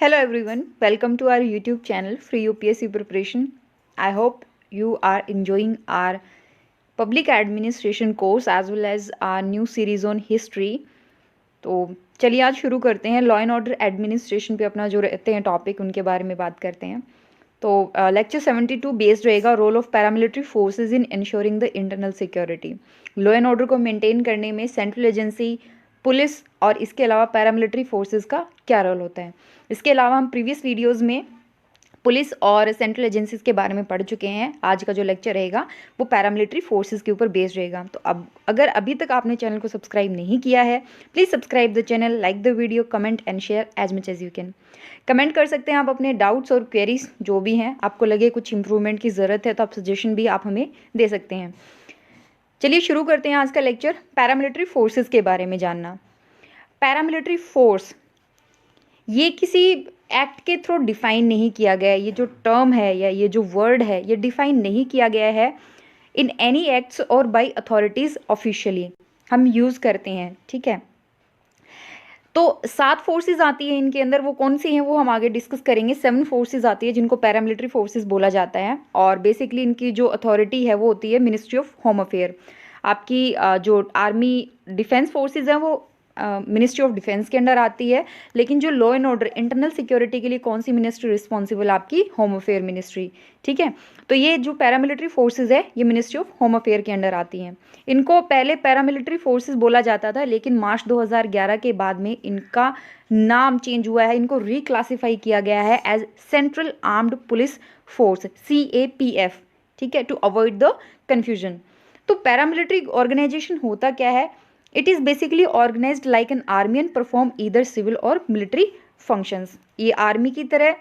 Hello everyone, welcome to our YouTube channel Free UPSC Preparation. I hope you are enjoying our public administration course as well as our new series on history. तो चलिए आज शुरू करते हैं। Law and order administration पे अपना जो रहते हैं टॉपिक उनके बारे में बात करते हैं। तो लेक्चर 72 बेस्ड रहेगा role of paramilitary forces in ensuring the internal security. Law and order को मेंटेन करने में सेंट्रल एजेंसी, पुलिस और इसके अलावा पैरामिलिट्री फोर्सेस का क्या रोल होता है। इसके अलावा हम प्रीवियस वीडियोज़ में पुलिस और सेंट्रल एजेंसीज के बारे में पढ़ चुके हैं। आज का जो लेक्चर रहेगा वो पैरामिलिट्री फोर्सेस के ऊपर बेस्ड रहेगा। तो अब अगर अभी तक आपने चैनल को सब्सक्राइब नहीं किया है, please subscribe the channel, like the video, comment and share as much as you can. Comment कर सकते हैं आप अपने डाउट्स और क्वेरीज जो भी हैं, आपको लगे कुछ इंप्रूवमेंट की ज़रूरत है तो आप सजेशन भी आप हमें दे सकते हैं। चलिए शुरू करते हैं आज का लेक्चर। पैरामिलिट्री फोर्सेस के बारे में जानना। पैरामिलिट्री फोर्स ये किसी एक्ट के थ्रू डिफाइन नहीं किया गया है। ये जो टर्म है या ये जो वर्ड है ये डिफाइन नहीं किया गया है इन एनी एक्ट्स और बाय अथॉरिटीज़ ऑफिशियली हम यूज़ करते हैं। ठीक है, तो 7 फोर्सेस आती है इनके अंदर। वो कौन सी हैं वो हम आगे डिस्कस करेंगे। 7 फोर्सेस आती है जिनको पैरामिलिट्री फोर्सेस बोला जाता है और बेसिकली इनकी जो अथॉरिटी है वो होती है मिनिस्ट्री ऑफ होम अफेयर। आपकी जो आर्मी डिफेंस फोर्सेस हैं वो मिनिस्ट्री ऑफ डिफेंस के अंडर आती है, लेकिन जो law and order internal security के लिए कौन सी मिनिस्ट्री रिस्पॉन्सिबल, आपकी होम अफेयर मिनिस्ट्री। ठीक है, तो ये जो पैरामिलिट्री फोर्सेस है ये मिनिस्ट्री ऑफ होम अफेयर के अंडर आती हैं। इनको पहले पैरामिलिट्री फोर्सेस बोला जाता था, लेकिन मार्च 2011 के बाद में इनका नाम चेंज हुआ है। इनको रिक्लासीफाई किया गया है as central armed police force, CAPF। ठीक है, टू अवॉइड द कन्फ्यूजन। तो पैरामिलिट्री ऑर्गेनाइजेशन होता क्या है? It is basically organized like an army and perform either civil or military functions। ये आर्मी की तरह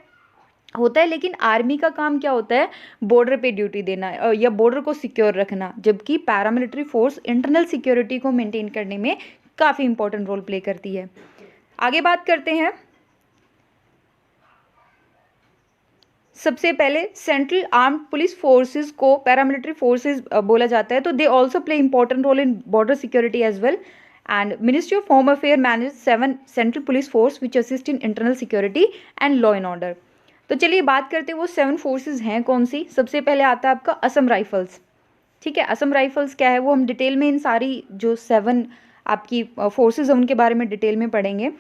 होता है, लेकिन आर्मी का काम क्या होता है? बॉर्डर पे ड्यूटी देना या बॉर्डर को सिक्योर रखना, जबकि पैरामिलिट्री फोर्स इंटरनल सिक्योरिटी को मेंटेन करने में काफ़ी इंपॉर्टेंट रोल प्ले करती है। आगे बात करते हैं। सबसे पहले सेंट्रल आर्म्ड पुलिस फोर्सेस को पैरामिलिट्री फोर्सेस बोला जाता है। तो they also play important role in border security as well. And ministry of home affair manage 7 central police force which assist in internal security and law and order. तो चलिए बात करते हैं वो 7 फोर्सेज हैं कौन सी। सबसे पहले आता है आपका असम राइफल्स। ठीक है, असम राइफल्स क्या है वो हम डिटेल में इन सारी जो 7 आपकी फोर्सेज हैं उनके बारे में डिटेल में पढ़ेंगे।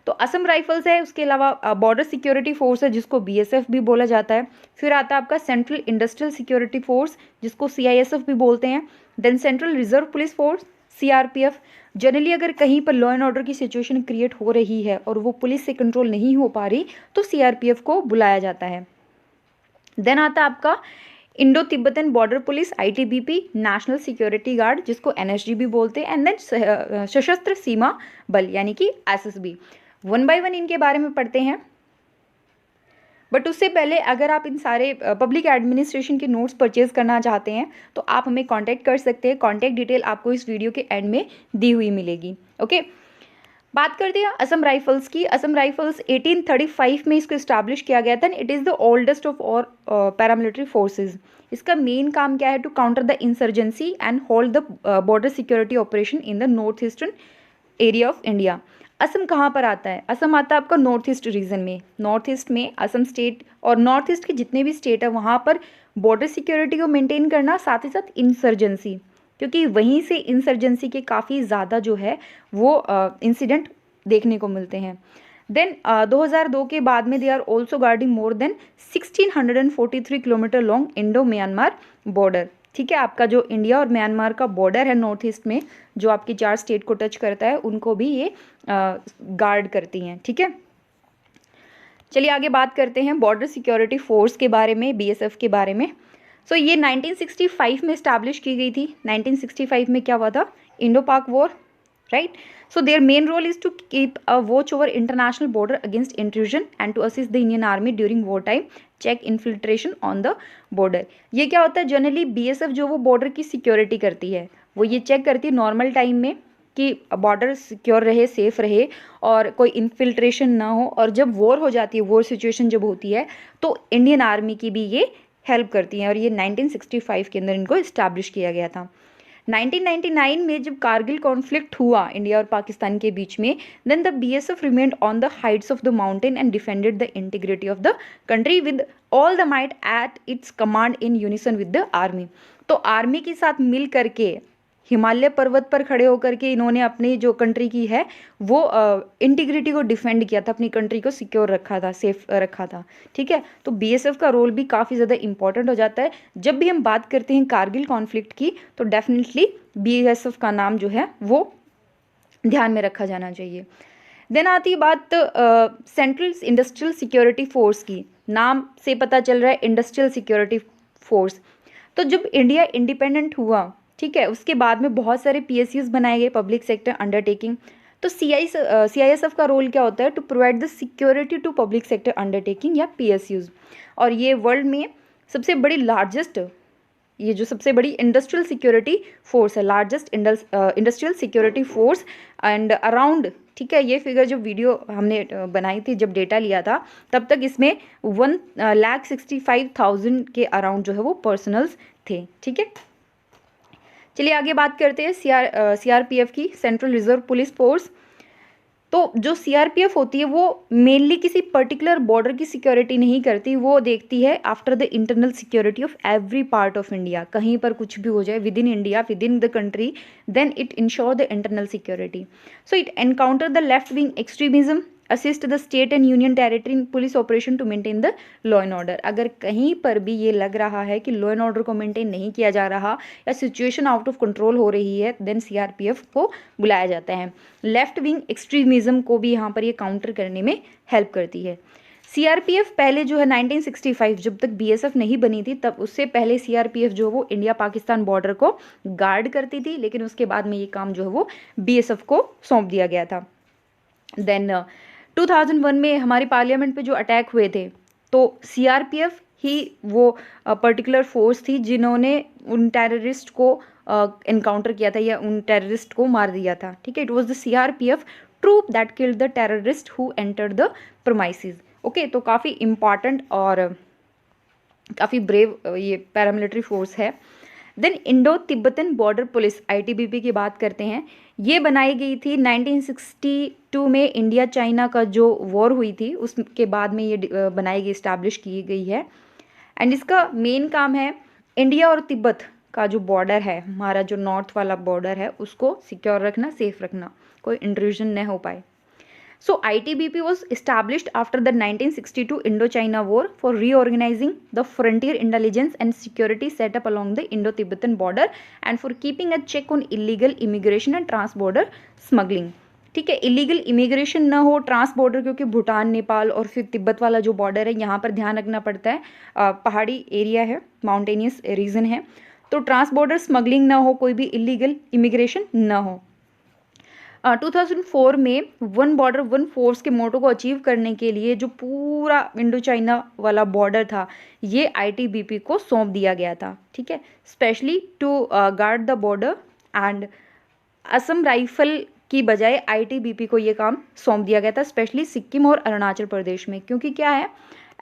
तो असम राइफल्स है, उसके अलावा बॉर्डर सिक्योरिटी फोर्स है जिसको BSF भी बोला जाता है। फिर आता है आपका सेंट्रल इंडस्ट्रियल सिक्योरिटी फोर्स जिसको CISF भी बोलते हैं। Then central reserve police force, CRPF। Generally अगर कहीं पर लॉ एंड ऑर्डर की सिचुएशन क्रिएट हो रही है और वो पुलिस से कंट्रोल नहीं हो पा रही तो CRPF को बुलाया जाता है। देन आता है आपका Indo Tibetan Border police, ITBP, national security guard जिसको NSG भी बोलते हैं। एंड देन सशस्त्र सीमा बल यानी कि SSB। 1 बाय 1 इनके बारे में पढ़ते हैं, बट उससे पहले अगर आप इन सारे पब्लिक एडमिनिस्ट्रेशन के नोट्स परचेज करना चाहते हैं तो आप हमें कांटेक्ट कर सकते हैं। कांटेक्ट डिटेल आपको इस वीडियो के एंड में दी हुई मिलेगी। ओके, बात करते हैं असम राइफल्स की। असम राइफल्स 1835 में इसको इस्टेब्लिश किया गया था। It is the oldest of our paramilitary forces. इसका मेन काम क्या है? To counter the insurgency and hold the border security operation in the north eastern area of India. Assam कहाँ पर आता है? असम आता है आपका नॉर्थ ईस्ट रीजन में। नॉर्थ ईस्ट में असम स्टेट और नॉर्थ ईस्ट के जितने भी स्टेट है वहाँ पर बॉर्डर सिक्योरिटी को मेंटेन करना, साथ ही साथ इंसर्जेंसी, क्योंकि वहीं से इंसर्जेंसी के काफ़ी ज़्यादा जो है वो इंसिडेंट देखने को मिलते हैं। देन 2002 के बाद में they are also guarding more than 1643 kilometre long Indo Myanmar border. ठीक है, आपका जो इंडिया और म्यांमार का बॉर्डर है नॉर्थ ईस्ट में जो आपकी 4 स्टेट को टच करता है उनको भी ये गार्ड करती हैं। ठीक है, चलिए आगे बात करते हैं बॉर्डर सिक्योरिटी फोर्स के बारे में, BSF के बारे में। सो ये 1965 में इस्टेब्लिश की गई थी। 1965 में क्या हुआ था? इंडो पाक war, right. So their main role is to keep a watch over international border against intrusion and to assist the Indian Army during wartime, check infiltration on the border। ये क्या होता है? जनरली BSF जो वो border की security करती है, वो ये चेक करती है नॉर्मल टाइम में कि बॉर्डर सिक्योर रहे, सेफ रहे और कोई इन्फिल्ट्रेशन ना हो। और जब वॉर हो जाती है, वॉर सिचुएशन जब होती है तो इंडियन आर्मी की भी ये हेल्प करती है। और ये 1965 के अंदर इनको इस्टेब्लिश किया गया था। 1999 में जब कारगिल कॉन्फ्लिक्ट हुआ इंडिया और पाकिस्तान के बीच में, then the BSF remained on the heights of the mountain and defended the integrity of the country with all the might at its command in unison with the army. तो army के साथ मिल करके हिमालय पर्वत पर खड़े होकर के इन्होंने अपनी जो कंट्री की है वो इंटीग्रिटी को डिफेंड किया था, अपनी कंट्री को सिक्योर रखा था, सेफ रखा था। ठीक है, तो बीएसएफ का रोल भी काफ़ी ज़्यादा इंपॉर्टेंट हो जाता है। जब भी हम बात करते हैं कारगिल कॉन्फ्लिक्ट की तो डेफिनेटली बीएसएफ का नाम जो है वो ध्यान में रखा जाना चाहिए। देन आती है बात सेंट्रल इंडस्ट्रियल सिक्योरिटी फोर्स की। नाम से पता चल रहा है इंडस्ट्रियल सिक्योरिटी फोर्स। तो जब इंडिया इंडिपेंडेंट हुआ, ठीक है, उसके बाद में बहुत सारे पीएसयूज बनाए गए, पब्लिक सेक्टर अंडरटेकिंग। तो सीआईएसएफ का रोल क्या होता है? To provide the security to public sector undertaking या पीएसयूज। और ये वर्ल्ड में सबसे बड़ी लार्जेस्ट, ये जो सबसे बड़ी इंडस्ट्रियल सिक्योरिटी फोर्स है, largest industrial security force and around, ठीक है, ये फिगर जो वीडियो हमने बनाई थी, जब डेटा लिया था तब तक इसमें 1,65,000 के अराउंड जो है वो पर्सनल्स थे। ठीक है, चलिए आगे बात करते हैं सीआरपीएफ की, सेंट्रल रिजर्व पुलिस फोर्स। तो जो सीआरपीएफ होती है वो मेनली किसी पर्टिकुलर बॉर्डर की सिक्योरिटी नहीं करती, वो देखती है after the internal security of every part of India. कहीं पर कुछ भी हो जाए within India, within the country, then it ensure the internal security. So it encounter the left wing extremism, assist the state and union territory in police operation to maintain the law and order. अगर कहीं पर भी ये लग रहा है कि law and order को मेंटेन नहीं किया जा रहा या सिचुएशन आउट ऑफ कंट्रोल हो रही है, देन सीआरपीएफ को बुलाया जाता है। लेफ्ट विंग एक्सट्रीमिज्म को भी यहाँ पर ये काउंटर करने में हेल्प करती है। सीआरपीएफ पहले जो है 1965, जब तक बीएसएफ नहीं बनी थी तब उससे पहले सीआरपीएफ जो वो इंडिया पाकिस्तान बॉर्डर को गार्ड करती थी, लेकिन उसके बाद में ये काम जो है वो बीएसएफ को सौंप दिया गया था। देन 2001 में हमारी पार्लियामेंट पे जो अटैक हुए थे, तो सीआरपीएफ ही वो पर्टिकुलर फोर्स थी जिन्होंने उन टेररिस्ट को एनकाउंटर किया था या उन टेररिस्ट को मार दिया था। ठीक है, it was the CRPF troop that killed the terrorist who entered the premises. Okay, तो काफ़ी इम्पॉर्टेंट और काफ़ी ब्रेव ये पैरामिलिट्री फोर्स है। Then Indo Tibetan Border Police, ITBP की बात करते हैं। ये बनाई गई थी 1962 में, इंडिया चाइना का जो वॉर हुई थी उसके बाद में ये बनाई गई, इस्टेब्लिश की गई है। एंड इसका मेन काम है इंडिया और तिब्बत का जो बॉर्डर है, हमारा जो नॉर्थ वाला बॉर्डर है, उसको सिक्योर रखना, सेफ रखना, कोई इंट्रूजन न हो पाए। So ITBP was established after the 1962 Indo-China War for reorganizing the frontier intelligence and security set up along the Indo-Tibetan border and for keeping a check on illegal immigration and trans-border smuggling. ठीक है, illegal immigration ना हो trans border, क्योंकि भूटान, नेपाल और फिर तिब्बत वाला जो border है यहाँ पर ध्यान रखना पड़ता है, पहाड़ी एरिया है, माउंटेनियस रीजन है, तो ट्रांस बॉर्डर स्मगलिंग ना हो, कोई भी इलीगल इमिग्रेशन ना हो। 2004 में वन बॉर्डर वन फोर्स के मोटो को अचीव करने के लिए जो पूरा इंडो चाइना वाला बॉर्डर था, ये आईटीबीपी को सौंप दिया गया था। ठीक है, specially to guard the border, and Assam rifle की बजाय आईटीबीपी को ये काम सौंप दिया गया था, स्पेशली सिक्किम और अरुणाचल प्रदेश में। क्योंकि क्या है,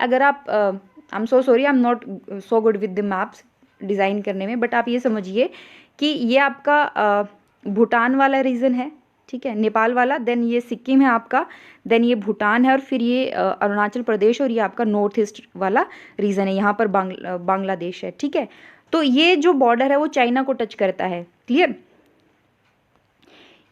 अगर आप I am so sorry, I am not so good with the maps design करने में, बट आप ये समझिए कि ये आपका भूटान वाला रीजन है, ठीक है, नेपाल वाला, देन ये सिक्किम है आपका, देन ये भूटान है, और फिर ये अरुणाचल प्रदेश, और ये आपका नॉर्थ ईस्ट वाला रीजन है, यहाँ पर बांग्लादेश है। ठीक है, तो ये जो बॉर्डर है वो चाइना को टच करता है, क्लियर,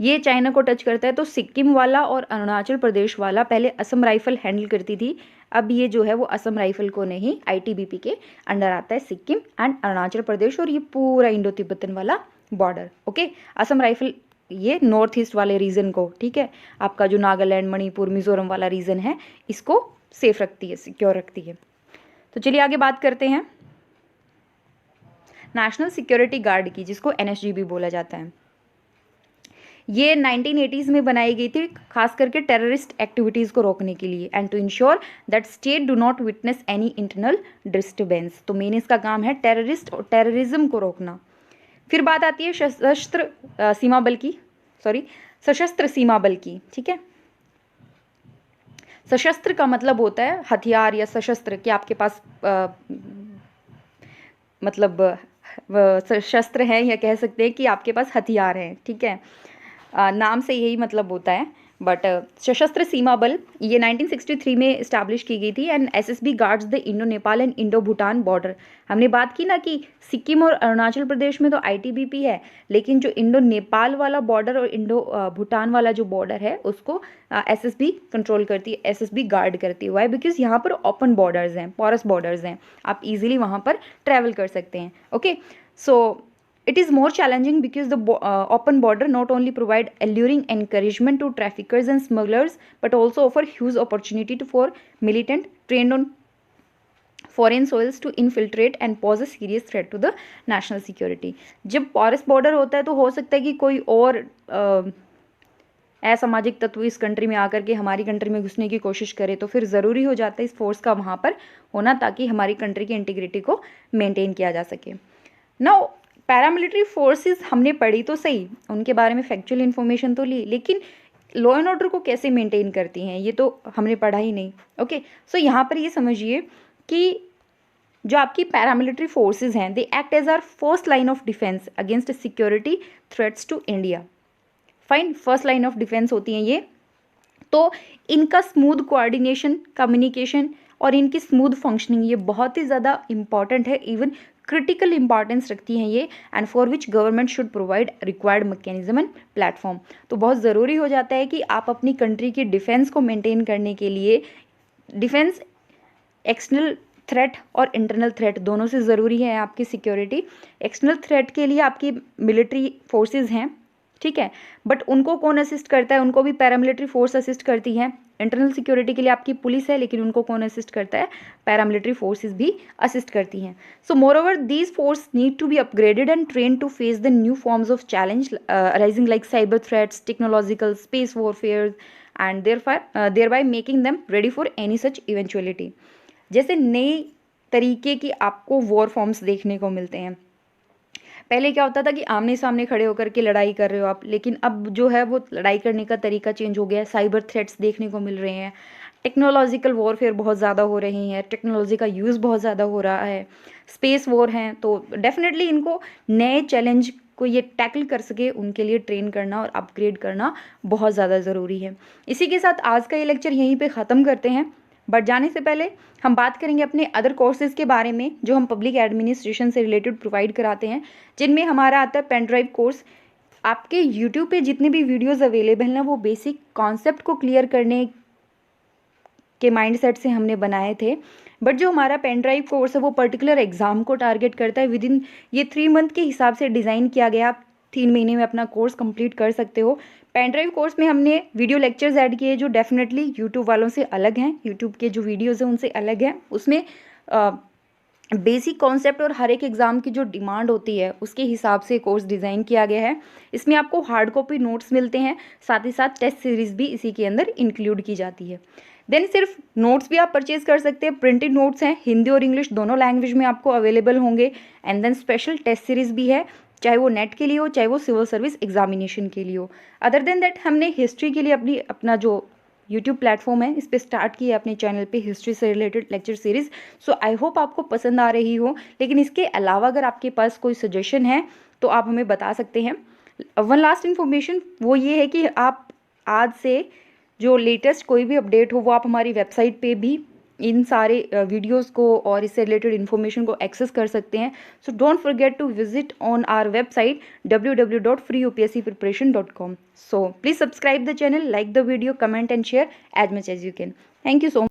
ये चाइना को टच करता है। तो सिक्किम वाला और अरुणाचल प्रदेश वाला पहले असम राइफल हैंडल करती थी, अब ये जो है वो असम राइफल को नहीं, आईटीबीपी के अंडर आता है सिक्किम एंड अरुणाचल प्रदेश और ये पूरा इंडो तिब्बतन वाला बॉर्डर। ओके, असम राइफल ये नॉर्थ ईस्ट वाले रीजन को, ठीक है, आपका जो नागालैंड, मणिपुर, मिजोरम वाला रीजन है, इसको सेफ रखती है, सिक्योर रखती है। तो चलिए आगे बात करते हैं नेशनल सिक्योरिटी गार्ड की, जिसको एनएसजी बोला जाता है। ये 1980s में बनाई गई थी, खास करके टेररिस्ट एक्टिविटीज़ को रोकने के लिए, and to ensure that state do not witness any internal disturbance. तो मेन इसका काम है टेररिस्ट और टेररिज्म को रोकना। फिर बात आती है सशस्त्र सीमा बल की, सशस्त्र सीमा बल की। ठीक है, सशस्त्र का मतलब होता है हथियार, या सशस्त्र कि आपके पास मतलब शस्त्र हैं, या कह सकते हैं कि आपके पास हथियार हैं, ठीक है। नाम से यही मतलब होता है। बट सशस्त्र सीमा बल ये 1963 में इस्टेब्लिश की गई थी and SSB guards the Indo Nepal and Indo Bhutan border. हमने बात की ना कि सिक्किम और अरुणाचल प्रदेश में तो आईटीबीपी है, लेकिन जो इंडो नेपाल वाला बॉर्डर और इंडो भूटान वाला जो बॉर्डर है उसको एसएसबी कंट्रोल करती है, एसएसबी गार्ड करती है। वाई? बिकॉज यहाँ पर ओपन बॉर्डर्स हैं, पोरस बॉर्डर्स हैं, आप इजीली वहाँ पर ट्रैवल कर सकते हैं। Okay, so it is more challenging because the open border not only provide alluring encouragement to traffickers and smugglers but also offer huge opportunity for militant trained on foreign soils to infiltrate and pose a serious threat to the national security। जब porous border होता है तो हो सकता है कि कोई और असामाजिक तत्व इस कंट्री में आकर के हमारी कंट्री में घुसने की कोशिश करे, तो फिर ज़रूरी हो जाता है इस फोर्स का वहाँ पर होना, ताकि हमारी कंट्री की इंटीग्रिटी को मेंटेन किया जा सके। नाउ पैरामिलिट्री फोर्सेस हमने पढ़ी तो सही, उनके बारे में फैक्चुअल इन्फॉर्मेशन तो ली, लेकिन लॉ एंड ऑर्डर को कैसे मेंटेन करती हैं ये तो हमने पढ़ा ही नहीं। ओके, सो यहाँ पर ये समझिए कि जो आपकी पैरामिलिट्री फोर्सेस हैं they act as our first line of defence against security threats to India. Fine, first line of defence होती हैं ये। तो इनका स्मूथ कोऑर्डिनेशन, कम्युनिकेशन और इनकी स्मूथ फंक्शनिंग ये बहुत ही ज़्यादा इंपॉर्टेंट है, इवन क्रिटिकल इंपॉर्टेंस रखती हैं ये, and for which government should provide required mechanism and platform. तो बहुत ज़रूरी हो जाता है कि आप अपनी कंट्री की डिफेंस को मेंटेन करने के लिए, डिफेंस एक्सटर्नल थ्रेट और इंटरनल थ्रेट दोनों से ज़रूरी है आपकी सिक्योरिटी। एक्सटर्नल थ्रेट के लिए आपकी मिलिट्री फोर्सेस हैं, ठीक है, बट उनको कौन असिस्ट करता है? उनको भी पैरामिलिट्री फोर्स असिस्ट करती है। इंटरनल सिक्योरिटी के लिए आपकी पुलिस है, लेकिन उनको कौन असिस्ट करता है? पैरामिलिट्री फोर्सेस भी असिस्ट करती हैं। So moreover these force need to be upgraded and train to face the new forms of challenge arising like cyber threats, technological, space warfare and thereby making them ready for any such eventuality. जैसे नए तरीके की आपको war forms देखने को मिलते हैं। पहले क्या होता था कि आमने सामने खड़े होकर के लड़ाई कर रहे हो आप, लेकिन अब जो है वो लड़ाई करने का तरीका चेंज हो गया है। साइबर थ्रेट्स देखने को मिल रहे हैं, टेक्नोलॉजिकल वॉरफेयर बहुत ज़्यादा हो रही है, टेक्नोलॉजी का यूज़ बहुत ज़्यादा हो रहा है, स्पेस वॉर हैं। तो डेफिनेटली इनको नए चैलेंज को ये टैकल कर सके उनके लिए ट्रेन करना और अपग्रेड करना बहुत ज़्यादा ज़रूरी है। इसी के साथ आज का ये लेक्चर यहीं पे ख़त्म करते हैं, बट जाने से पहले हम बात करेंगे अपने अदर कोर्सेज़ के बारे में जो हम पब्लिक एडमिनिस्ट्रेशन से रिलेटेड प्रोवाइड कराते हैं, जिनमें हमारा आता है पेन ड्राइव कोर्स। आपके यूट्यूब पे जितने भी वीडियोस अवेलेबल हैं वो बेसिक कॉन्सेप्ट को क्लियर करने के माइंडसेट से हमने बनाए थे, बट जो हमारा पेन ड्राइव कोर्स है वो पर्टिकुलर एग्जाम को टारगेट करता है। विद इन ये 3 मंथ के हिसाब से डिज़ाइन किया गया। आप 3 महीने में अपना कोर्स कंप्लीट कर सकते हो। पेन ड्राइव कोर्स में हमने वीडियो लेक्चर्स ऐड किए जो डेफिनेटली यूट्यूब वालों से अलग हैं, यूट्यूब के जो वीडियोज़ हैं उनसे अलग हैं। उसमें बेसिक कॉन्सेप्ट और हर एक एग्ज़ाम की जो डिमांड होती है उसके हिसाब से कोर्स डिज़ाइन किया गया है। इसमें आपको हार्ड कॉपी नोट्स मिलते हैं, साथ ही साथ टेस्ट सीरीज़ भी इसी के अंदर इंक्लूड की जाती है। देन सिर्फ नोट्स भी आप परचेज कर सकते हैं, प्रिंटेड नोट्स हैं, हिंदी और इंग्लिश दोनों लैंग्वेज में आपको अवेलेबल होंगे। And then special test series भी है, चाहे वो नेट के लिए हो चाहे वो सिविल सर्विस एग्जामिनेशन के लिए हो। अदर देन दैट हमने हिस्ट्री के लिए अपना जो यूट्यूब प्लेटफॉर्म है इस पर स्टार्ट किया अपने चैनल पे हिस्ट्री से related lecture series. So I hope आपको पसंद आ रही हो, लेकिन इसके अलावा अगर आपके पास कोई सजेशन है तो आप हमें बता सकते हैं। वन लास्ट इन्फॉर्मेशन वो ये है कि आप आज से जो लेटेस्ट कोई भी अपडेट हो वो आप हमारी वेबसाइट पे भी इन सारे वीडियोस को और इससे रिलेटेड इन्फॉर्मेशन को एक्सेस कर सकते हैं। So don't forget to visit on our website www.freeupscpreparation.com। So please subscribe the channel, like the video, comment and share as much as you can. Thank you so much.